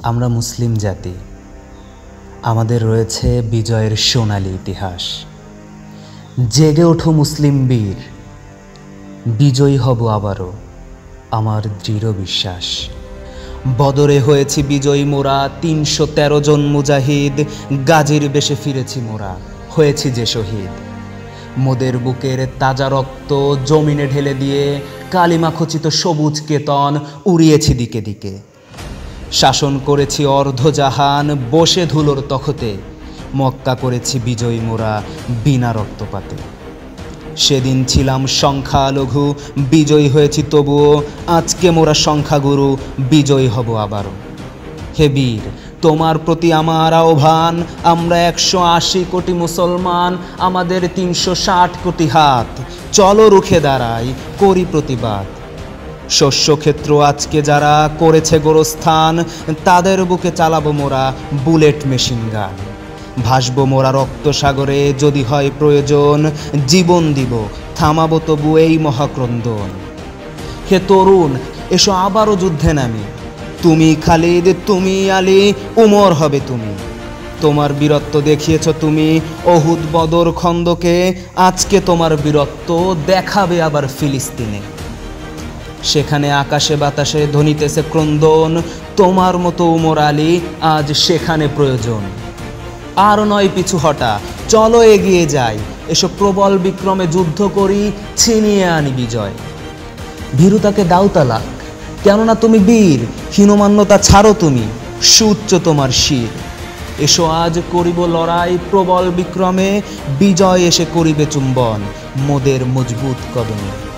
আমরা মুসলিম জাতি, আমাদের রয়েছে বিজয়ের সোনালী ইতিহাস। জেগে ওঠো মুসলিম বীর, বিজয়ী হব আবারও, আমার দৃঢ় বিশ্বাস। বদরে হয়েছি বিজয়ী মোরা, ৩১৩ জন মুজাহিদ, গাজীর বেশে ফিরেছি মোরা, হয়েছি যে শহীদ। মোদের বুকের তাজা রক্ত জমিনে ঢেলে দিয়ে কালিমা খচিত সবুজ কেতন উড়িয়েছি দিকে দিকে। শাসন করেছি অর্ধজাহান বসে ধুলোর তখতে, মক্কা করেছি বিজয়ী মোরা বিনা রক্তপাতে। সেদিন ছিলাম সংখ্যালঘু, বিজয়ী হয়েছি তবুও, আজকে মোরা সংখ্যাগুরু, বিজয়ী হব আবারও। হে বীর, তোমার প্রতি আমার আহ্বান, আমরা ১৮০ কোটি মুসলমান, আমাদের ৩৬০ কোটি হাত, চলো রুখে দাঁড়াই, করি প্রতিবাদ। শস্যক্ষেত্র আজকে যারা করেছে গোরস্থান, তাদের বুকে চালাবো মোরা বুলেট মেশিন গান। ভাসবো মোরা রক্তসাগরে, যদি হয় প্রয়োজন, জীবন দিব, থামাবো তবু এই মহাক্রন্দন। হে তরুণ, এসো আবারও যুদ্ধে নামি, তুমি খালিদ, তুমি আলী, উমর হবে তুমি। তোমার বীরত্ব দেখিয়েছ তুমি অহুদ, বদর, খন্দকে, আজকে তোমার বীরত্ব দেখাবে আবার ফিলিস্তিনে। সেখানে আকাশে বাতাসে ধ্বনিতেছে ক্রন্দন, তোমার মতো উমর আলী আজ সেখানে প্রয়োজন। আর নয় পিছু হটা, চলো এগিয়ে যাই, এসো প্রবল বিক্রমে যুদ্ধ করি, ছিনিয়ে আনি বিজয়। ভীরুতাকে দাও তালাক, কেননা তুমি বীর, হীনমান্যতা ছাড়ো তুমি, সুউচ্চ তোমার শির। এসো আজ করিব লড়াই প্রবল বিক্রমে, বিজয় এসে করিবে চুম্বন মোদের মজবুত কদমে।